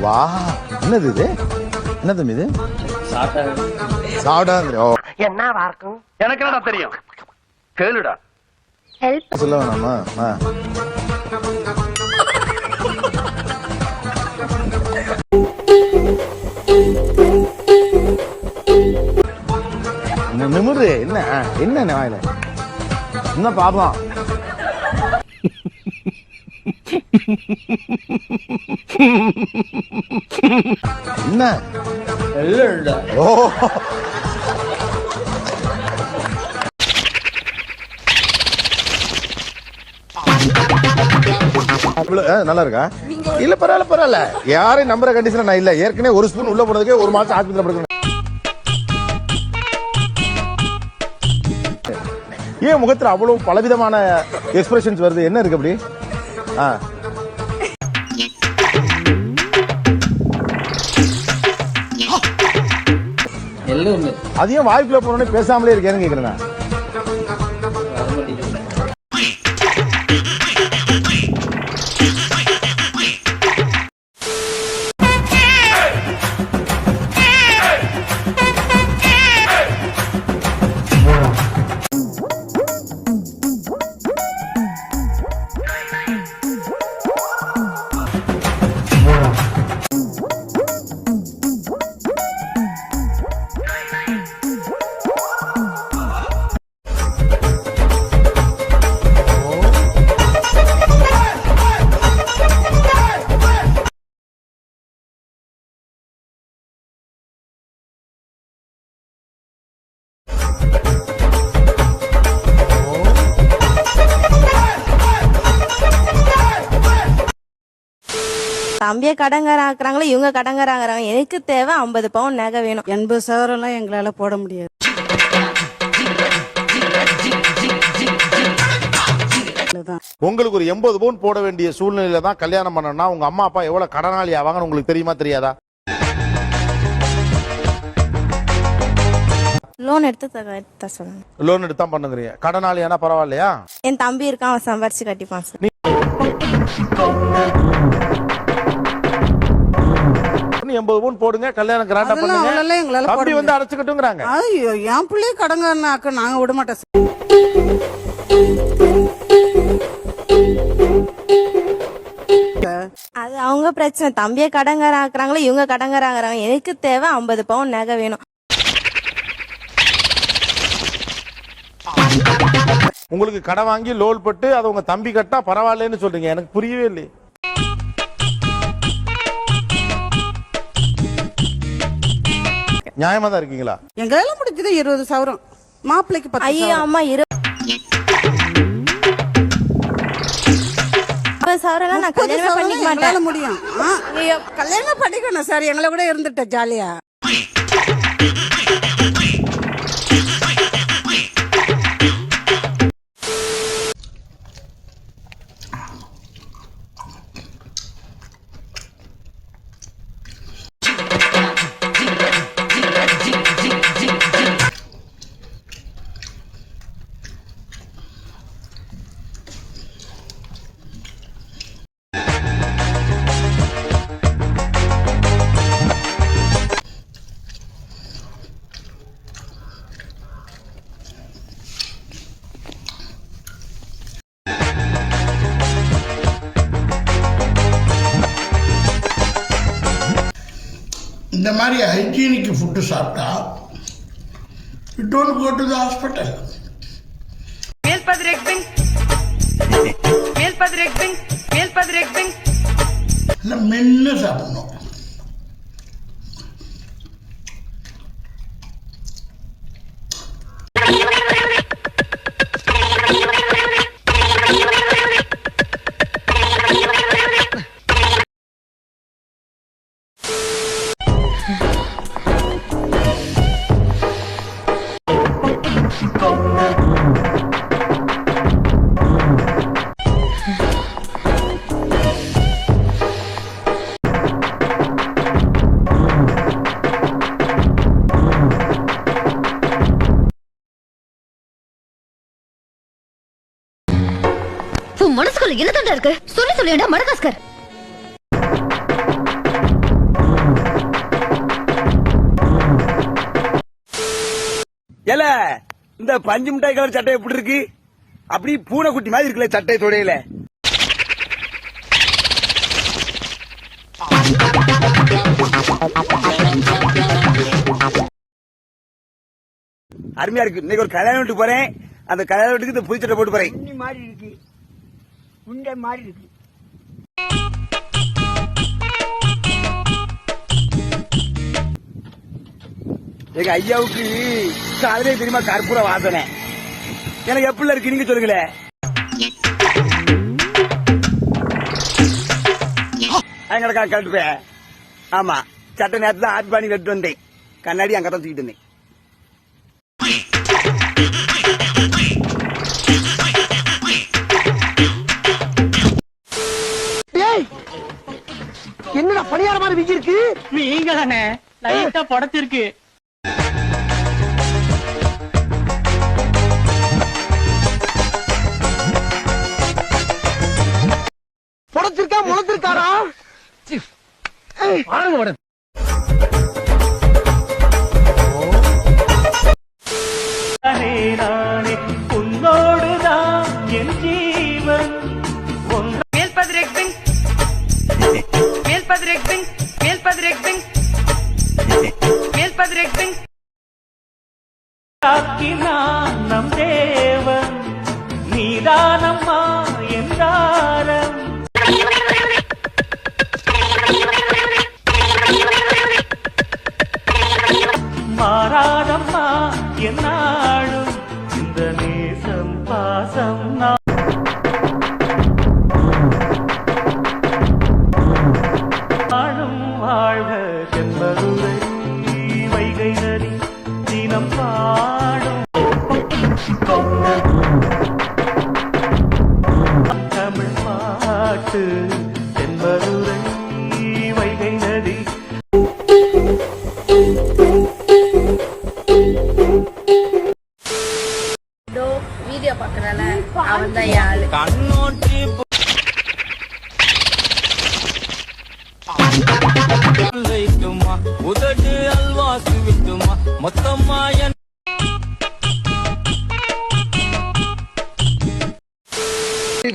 வா, என்னது இது? என்னது இது? சாப்பிடா என்னவா இருக்கும்? எனக்கு என்னடா தெரியும், கேளுடா. ஹெல்ப் சொல்ல வேணாமா? நிமிரு. என்ன என்ன வாயில என்ன பாப்போம்? என்ன ஓ நல்லா இருக்கா? இல்ல பரவாயில்ல பரவாயில்ல, யாரையும் நம்புற கண்டிஷன் நான் இல்ல. ஏற்கனவே ஒரு ஸ்பூன் உள்ள போனதுக்கே ஒரு மாசம் ஆஸ்பத்திரி படுக்கணும். ஏன் முகத்துல அவ்வளவு பலவிதமான எக்ஸ்பிரஷன்ஸ் வருது? என்ன இருக்கு அப்படி? அதையும் வாய்ப்புல போனோடனே பேசாமலே இருக்கேன்னு கேக்குறேன். தம்பியை கடங்கராக்குறாங்களோ இவங்க கடங்கராங்கிறாங்க. எனக்கு தேவை 50 பவுன் நகை வேணும். 80,000 எங்களால போட முடியாது. உங்களுக்கு ஒரு 80 பவுன் போட வேண்டிய சூழ்நிலையில தான் கல்யாணம் பண்ணணும்னா உங்க அம்மா அப்பா எவ்வளவு கடனாளி ஆவாங்கன்னு உங்களுக்கு தெரியுமா தெரியாதா? லோன் எடுத்து சொல்லுங்க. லோன் எடுத்தா பண்ணுங்கிறீங்க. கடனாளியானா பரவாயில்லையா? என் தம்பி இருக்கான், அவன் சம்பாரிச்சு கட்டிப்பான் சார். 80 பவுன் போடுங்க, கல்யாணம் கிராண்டா பண்ணுங்க. தம்பி வந்து அடைச்சுக்கிட்டுங்கறாங்க. ஐயோ, என் பிள்ளைய கடங்கனாக்க நாங்க விட மாட்டோம். அது அவங்க பிரச்சனை. தம்பியை கடங்கராக்குறாங்களோ இவங்க கடங்கராங்கிறாங்க. எனக்கு தேவை 50 பவுன் நகை வேணும். உங்களுக்கு கடன் வாங்கி லோன் பட்டு அதை உங்க தம்பி கட்டா பரவாயில்லன்னு சொல்றீங்க. எனக்கு புரியவே இல்லை. நியாயமா தான் இருக்கீங்களா? எங்களால முடிஞ்சது 20,000, மாப்பிள்ளைக்கு 10,000. ஐயோ அம்மா, 20,000 நான் கல்யாணம் பண்ணிக்க மாட்டேன். முடியும். கல்யாணம் பண்ணிக்கணும் சார், எங்களை கூட இருந்துட்டேன் ஜாலியா. இந்த மாதிரி ஹைஜீனிக் ஃபுட்டு சாப்பிட்டா you don't go to the hospital. மென்னு சாப்பிடணும். மனசுக்குள்ள என்னதான் இருக்கு? சொல்லி சொல்லியா மடகாஸ்கர். ஏல இந்த பஞ்சு மிட்டாய் கலர் சட்டை எப்படி இருக்கு? அப்படி பூனைக்குட்டி மாதிரி இருக்குல்ல சட்டை தொடையில. அருமையா இருக்கு. இன்னைக்கு ஒரு கல்யாண வீட்டுக்கு போறேன். அந்த கல்யாண வீட்டுக்கு இந்த புது சட்டை போட்டு போறேன். மாதிரி இருக்கு, உண்டை மாதிரி இருக்கு. எங்க ஐயாவுக்கு காலையிலே தெரியுமா கற்பூர வாசனை. எனக்கு எப்படி இருக்கு நீங்க சொல்லுங்களே. எங்கடக்கா கட்டுப்பேன். ஆமா சட்டை நேரத்துல தான் ஆப்பி பண்ணி கட்டு வந்தேன். கண்ணாடி அங்கதான் தூக்கிட்டு வந்தேன். என்னடா பணியார மாதிரி விஜி இருக்கு? நீங்க தானே லைட்டா படத்திருக்கு. புடச்சிருக்கா முளத்திருக்காரா? உன்னோடுதான் என் ஜீவன். நம் தேவன் நீதானம்மா என்றாரம். மாறாதம்மா என்னாலும் இந்த நேசம் பாசம் நாளும் வாழ்க என்பதுரை வைகை நதி தினம் பாடும் தமிழ் பாட்டு என்பதுரை வைகை நதி. வீடியோ பாக்குறால அவன் தான் யாரு. கண்ணோட்டி உதடு அல்வாசு விட்டுமா மொத்தமா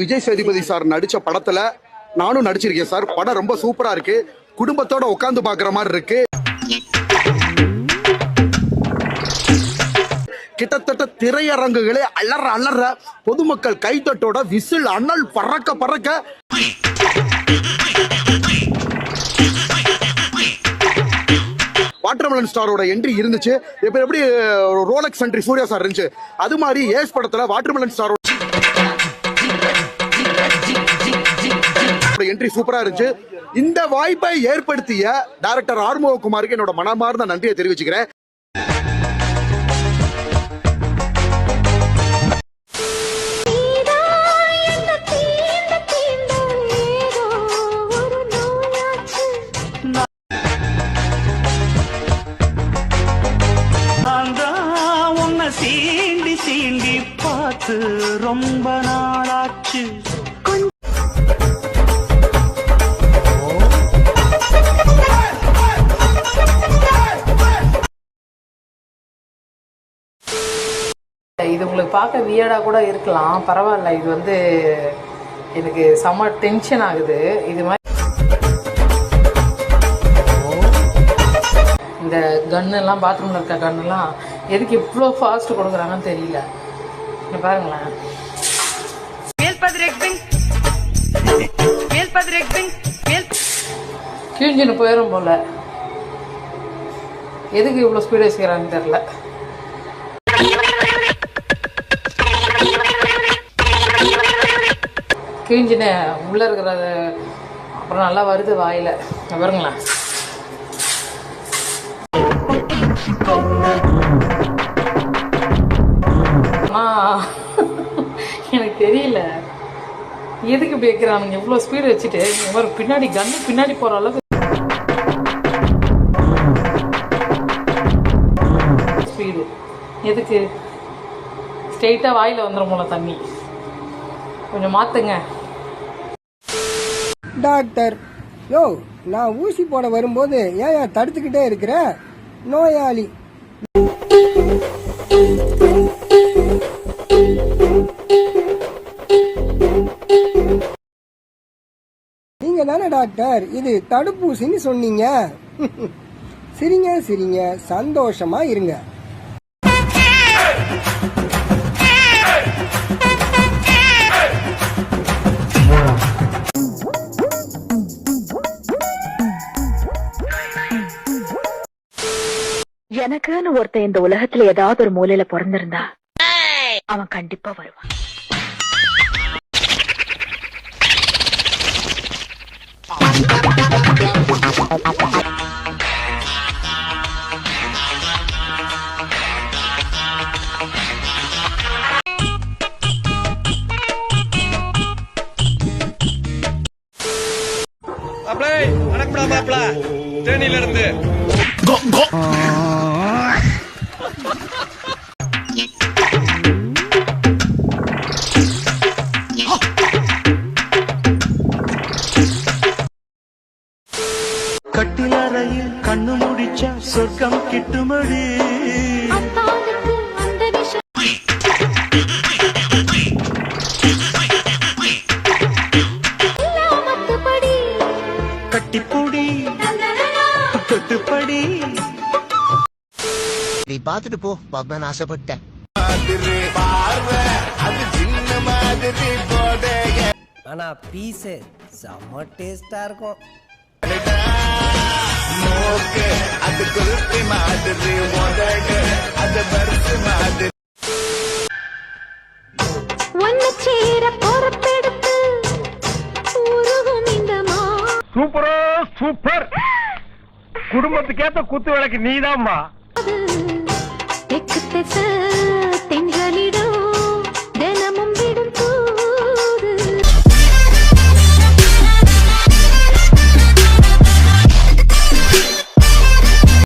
விஜய் சேதுபதி சார் நடிச்ச படத்துல நானும் நடிச்சிருக்கேன் சார். படம் ரொம்ப சூப்பரா இருக்கு. குடும்பத்தோட உட்கார்ந்து பாக்குற மாதிரி இருக்கு. கிட்டத்தட்ட திரையரங்குகளே அலற பொதுமக்கள் கைத்தட்டோட விசில் அனல் பறக்க பறக்க வாட்டர்மெலன் ஸ்டாரோட என்ட்ரி இருந்துச்சு. இப்ப எப்படி ரோலக்ஸ் என்ட்ரி சூர்யா சார் இருந்துச்சு, அது மாதிரி ஏஸ் படத்துல வாட்டர்மெலன் ஸ்டாரோட என்ட்ரி சூப்பரா இருந்துச்சு. இந்த வாய்ப்பை ஏற்படுத்திய டைரக்டர் ஆறுமுககுமாருக்கு என்னோட மனமார்ந்த நன்றியை தெரிவிச்சுக்கிறேன். சீண்டி சீண்டி பார்த்து ரொம்ப நாளாச்சு. இது உங்களுக்கு பார்க்க வியர்டா கூட இருக்கலாம், பரவாயில்ல. இது வந்து எனக்கு செம்ம டென்ஷன் ஆகுது. இது மாதிரி இந்த கன்னெல்லாம் பாத்ரூமில் இருக்க கன்னெல்லாம் எதுக்கு இவ்வளோ ஃபாஸ்ட் கொடுக்குறாங்கன்னு தெரியல. பாருங்களேன், கிழிஞ்சின்னு போயிடும் போல. எதுக்கு இவ்வளோ ஸ்பீட் வச்சுக்கிறாங்கன்னு தெரியல. கிழிஞ்சின உள்ள இருக்கிறது அப்புறம் நல்லா வருது வாயில. பாருங்களேன், எனக்கு தெரியல எதுக்கு இப்படி வைக்கிறானுங்க எவ்வளோ ஸ்பீடு வச்சுட்டு. பின்னாடி கன்னு பின்னாடி போற அளவுக்கு ஸ்பீடு எதுக்கு? ஸ்ட்ரெயிட்டா வாயில வந்துடும் போல தண்ணி. கொஞ்சம் மாத்துங்க டாக்டர். யோ, நான் ஊசி போட வரும்போது ஏன் தடுத்துக்கிட்டே இருக்கிற? நோயாளி நீங்க தானே டாக்டர் இது தடுப்பூசின்னு சொன்னீங்க. சிரிங்க சிரிங்க, சந்தோஷமா இருங்க. எனக்குன்னு ஒருத்தன் இந்த உலகத்துல ஏதாவது ஒரு மூலையில பிறந்திருந்தா அவன் கண்டிப்பா வருவான். தேனியிலிருந்து கட்டிலறையில் கண்ணு முடிச்சா சொர்க்கம் கிட்டுமடி. கட்டிப்பூடி தொட்டுப்படி. நீ பாத்துட்டு போ பாப்பேன் ஆசைப்பட்டேன். ஆனா பீஸ் செம்ம டேஸ்டா இருக்கும். சூப்பரோ சூப்பர். குடும்பத்துக்கேத்த குத்து விளக்கு நீதாம்மா.